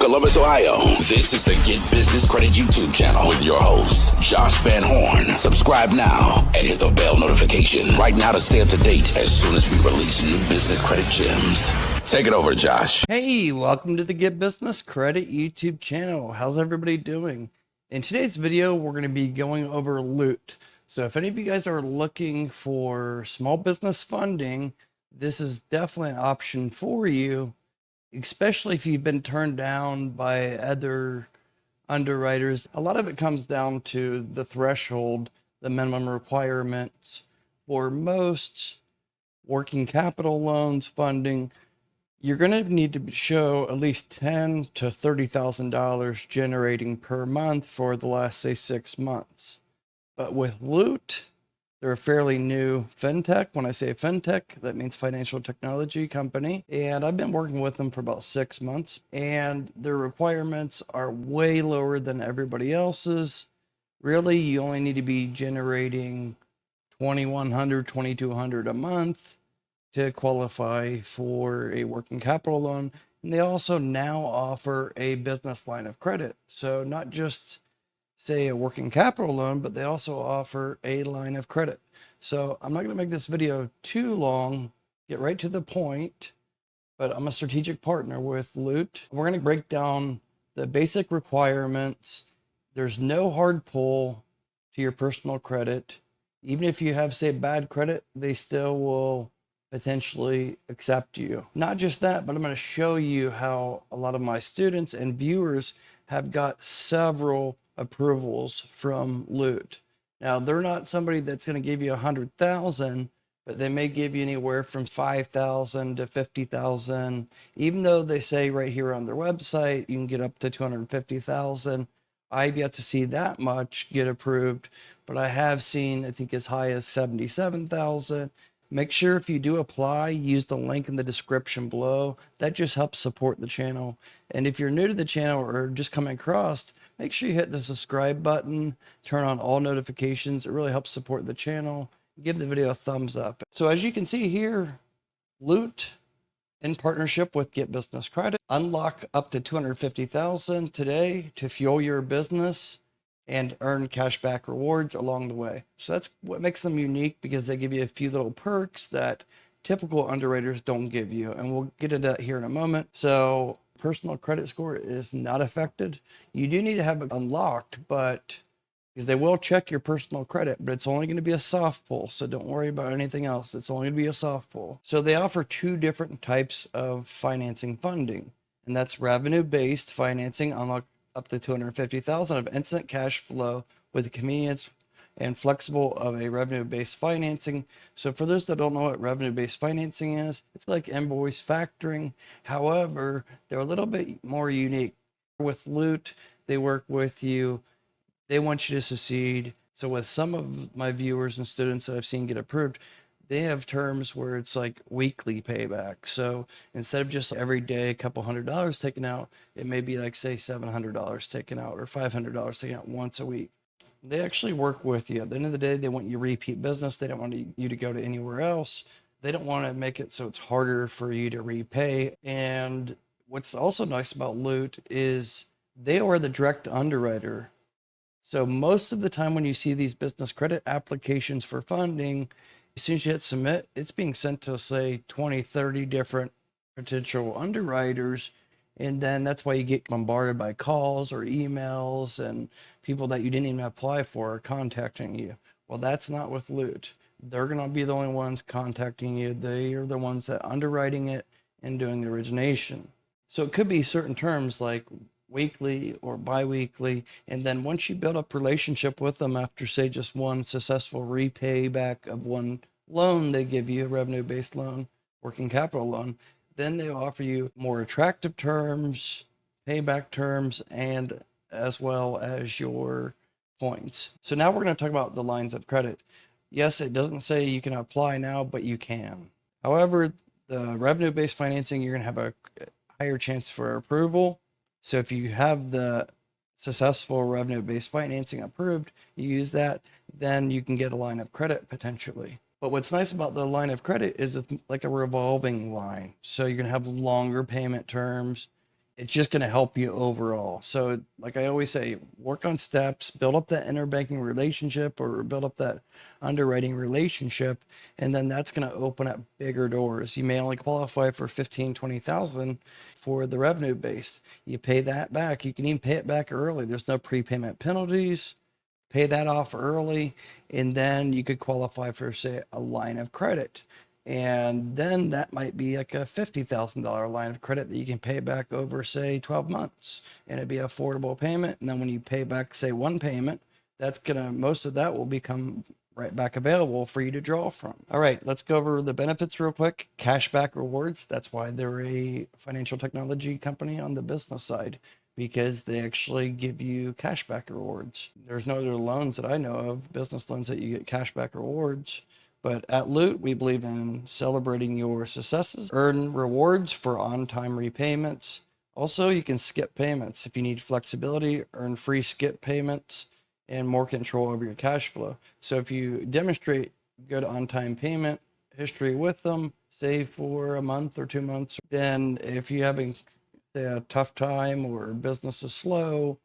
Columbus, Ohio, this is the Get Business Credit YouTube channel with your host, Josh Van Horn. Subscribe now and hit the bell notification right now to stay up to date as soon as we release new business credit gems. Take it over, Josh. Hey, welcome to the Get Business Credit YouTube channel. How's everybody doing? In today's video, we're going to be going over Loot. So if any of you guys are looking for small business funding, this is definitely an option for you, especially if you've been turned down by other underwriters. A lot of it comes down to the threshold, the minimum requirements for most working capital loans funding. You're going to need to show at least $10,000 to $30,000 generating per month for the last, say, 6 months. But with Loot, they're a fairly new fintech. When I say fintech, that means financial technology company. And I've been working with them for about 6 months. And their requirements are way lower than everybody else's. Really, you only need to be generating $2,100, $2,200 a month to qualify for a working capital loan. And they also now offer a business line of credit. So not just say a working capital loan, but they also offer a line of credit. So I'm not going to make this video too long, get right to the point, but I'm a strategic partner with Loot. We're going to break down the basic requirements. There's no hard pull to your personal credit. Even if you have, say, bad credit, they still will potentially accept you. Not just that, but I'm going to show you how a lot of my students and viewers have got several approvals from Loot. Now, they're not somebody that's going to give you 100,000, but they may give you anywhere from 5,000 to 50,000. Even though they say right here on their website you can get up to 250,000, I've yet to see that much get approved, but I have seen, I think, as high as 77,000. Make sure if you do apply, use the link in the description below. That just helps support the channel. And if you're new to the channel or just coming across, make sure you hit the subscribe button, turn on all notifications. It really helps support the channel. Give the video a thumbs up. So as you can see here, Loot, in partnership with Get Business Credit, unlock up to $250,000 today to fuel your business and earn cashback rewards along the way. So that's what makes them unique, because they give you a few little perks that typical underwriters don't give you. And we'll get into that here in a moment. So personal credit score is not affected. You do need to have it unlocked, but because they will check your personal credit, but it's only going to be a soft pull. So don't worry about anything else. It's only going to be a soft pull. So they offer two different types of financing funding, and that's revenue-based financing, unlock up to $250,000 of instant cash flow with the convenience and flexible of a revenue-based financing. So for those that don't know what revenue-based financing is, it's like invoice factoring. However, they're a little bit more unique. With Loot, they work with you. They want you to succeed. So with some of my viewers and students that I've seen get approved, they have terms where it's like weekly payback. So instead of just every day a couple $100 taken out, it may be like, say, $700 taken out or $500 taken out once a week. They actually work with you. At the end of the day, they want you repeat business. They don't want you to go to anywhere else. They don't want to make it so it's harder for you to repay. And what's also nice about Loot is they are the direct underwriter. So most of the time when you see these business credit applications for funding, as soon as you hit submit, it's being sent to, say, 20, 30 different potential underwriters. And then that's why you get bombarded by calls or emails, and people that you didn't even apply for are contacting you. Well, that's not with Loot. They're going to be the only ones contacting you. They are the ones that are underwriting it and doing the origination. So it could be certain terms like weekly or bi-weekly, and then once you build up relationship with them after, say, just one successful repay back of one loan, they give you a revenue-based loan, working capital loan, then they offer you more attractive terms, payback terms, and as well as your points. So now we're going to talk about the lines of credit. Yes, it doesn't say you can apply now, but you can. However, the revenue-based financing, you're going to have a higher chance for approval. So if you have the successful revenue-based financing approved, you use that, then you can get a line of credit potentially. But what's nice about the line of credit is it's like a revolving line. So you're going to have longer payment terms. it's just going to help you overall. So like I always say, work on steps, build up that interbanking relationship or build up that underwriting relationship. And then that's going to open up bigger doors. You may only qualify for 15, 20,000 for the revenue base. You pay that back. You can even pay it back early. There's no prepayment penalties. Pay that off early. And then you could qualify for, say, a line of credit. And then that might be like a $50,000 line of credit that you can pay back over, say, 12 months. And it'd be an affordable payment. And then when you pay back, say, one payment, most of that will become right back available for you to draw from. All right, let's go over the benefits real quick. Cashback rewards. That's why they're a financial technology company on the business side, because they actually give you cashback rewards. There's no other loans that I know of, business loans, that you get cashback rewards. But at Loot, we believe in celebrating your successes, earn rewards for on-time repayments. Also, you can skip payments. If you need flexibility, earn free skip payments and more control over your cash flow. So if you demonstrate good on-time payment history with them, say for a month or 2 months, then if you're having, say, a tough time or business is slow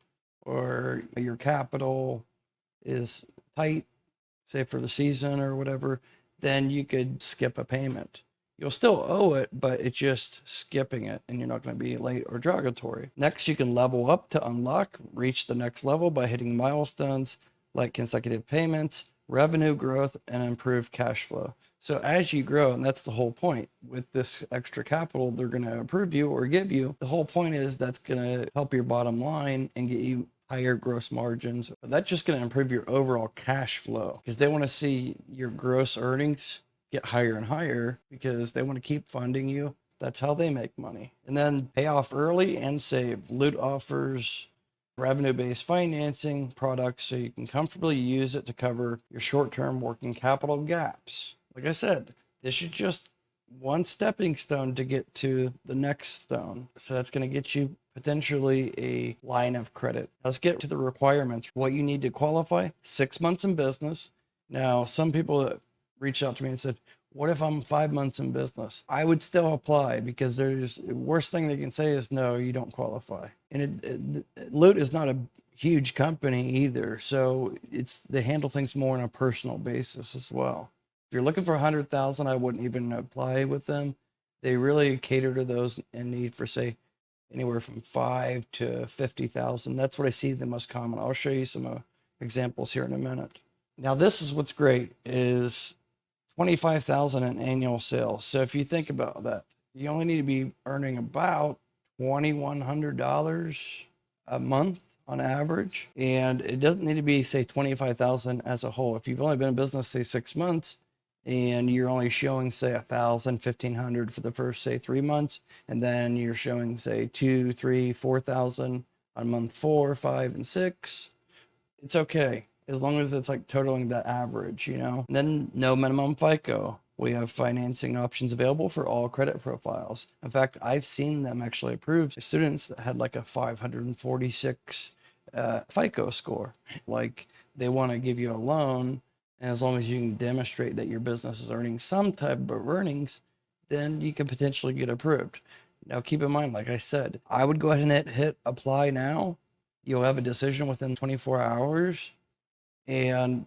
or your capital is tight, say for the season or whatever, then you could skip a payment. You'll still owe it, but it's just skipping it and you're not going to be late or derogatory. Next, you can level up to unlock, reach the next level by hitting milestones like consecutive payments, revenue growth, and improved cash flow. So as you grow, and that's the whole point, with this extra capital they're going to approve you or give you, the whole point is that's going to help your bottom line and get you higher gross margins. But that's just going to improve your overall cash flow, because they want to see your gross earnings get higher and higher because they want to keep funding you. That's how they make money. And then pay off early and save. Loot offers revenue-based financing products so you can comfortably use it to cover your short-term working capital gaps. Like I said, this is just one stepping stone to get to the next stone. So that's going to get you potentially a line of credit. Let's get to the requirements. What you need to qualify: 6 months in business. Now, some people reached out to me and said, what if I'm 5 months in business? I would still apply, because the worst thing they can say is, no, you don't qualify. And Loot is not a huge company either. So they handle things more on a personal basis as well. If you're looking for 100,000, I wouldn't even apply with them. They really cater to those in need for, say, anywhere from 5 to 50,000. That's what I see the most common. I'll show you some examples here in a minute. Now, this is what's great, is 25,000 in annual sales. So if you think about that, you only need to be earning about $2,100 a month on average. And it doesn't need to be, say, 25,000 as a whole. If you've only been in business, say, 6 months, and you're only showing, say, 1,000, 1,500 for the first, say, 3 months, and then you're showing, say, 2, 3, 4,000 on month 4, 5, and 6, it's okay, as long as it's like totaling that average, you know. And then no minimum FICO. We have financing options available for all credit profiles. In fact, I've seen them actually approve students that had like a 546 FICO score. Like, they want to give you a loan, and as long as you can demonstrate that your business is earning some type of earnings, then you can potentially get approved. Now, keep in mind, like I said, I would go ahead and hit apply now. You'll have a decision within 24 hours. And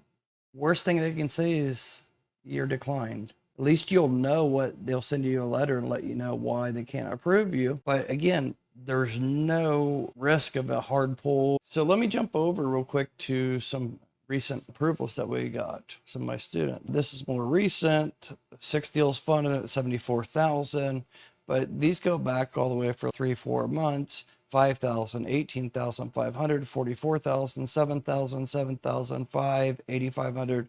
worst thing they can say is you're declined. At least you'll know what they'll send you a letter and let you know why they can't approve you. But again, there's no risk of a hard pull. So let me jump over real quick to some recent approvals that we got. Some of my students. This is more recent. 6 deals funded at 74,000, but these go back all the way for 3-4 months. 5,000, 18,500, 44,000, 7,000, 7,000, 5, 8,500,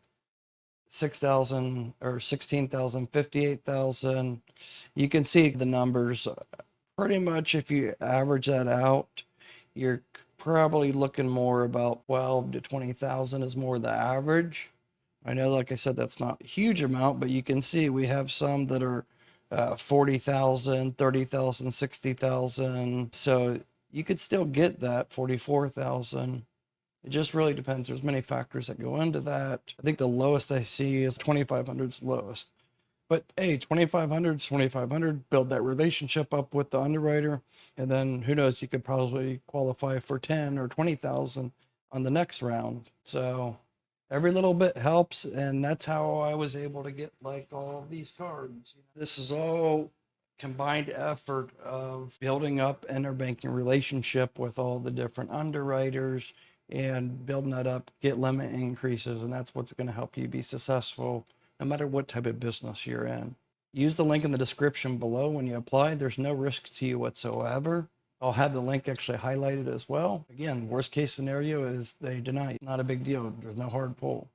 6,000 or 16,000, 58,000. You can see the numbers. Pretty much, if you average that out, you're probably looking more about 12 to 20,000 is more the average. I know, like I said, that's not a huge amount, but you can see we have some that are 40,000, 30,000, 60,000. So you could still get that 44,000. It just really depends. There's many factors that go into that. I think the lowest I see is 2,500 is lowest. But hey, 2,500 is 2,500. Build that relationship up with the underwriter, and then who knows, you could probably qualify for 10 or 20,000 on the next round. So every little bit helps, and that's how I was able to get like all these cards. This is all combined effort of building up interbanking relationship with all the different underwriters and building that up, get limit increases, and that's what's going to help you be successful no matter what type of business you're in. Use the link in the description below when you apply. There's no risk to you whatsoever. I'll have the link actually highlighted as well. Again, worst case scenario is they deny. Not a big deal. There's no hard pull.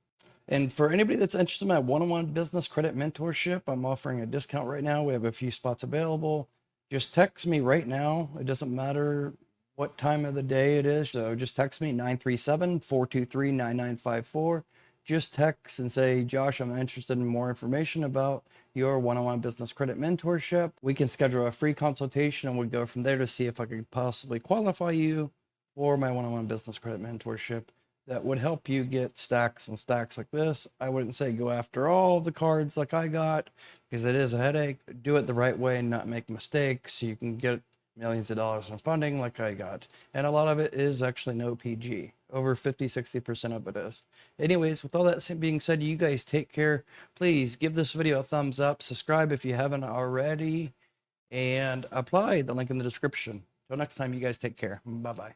And for anybody that's interested in my one-on-one business credit mentorship, I'm offering a discount right now. We have a few spots available. Just text me right now. It doesn't matter what time of the day it is. So just text me 937-423-9954. Just text and say, Josh, I'm interested in more information about your one-on-one business credit mentorship. We can schedule a free consultation and we'll go from there to see if I could possibly qualify you for my one-on-one business credit mentorship that would help you get stacks and stacks like this. I wouldn't say go after all the cards like I got, because it is a headache. Do it the right way and not make mistakes so you can get millions of dollars in funding like I got. And a lot of it is actually no PG. Over 50-60% of it is. Anyways, with all that being said, you guys take care. Please give this video a thumbs up, subscribe if you haven't already, and apply the link in the description. Till next time, you guys take care. Bye-bye.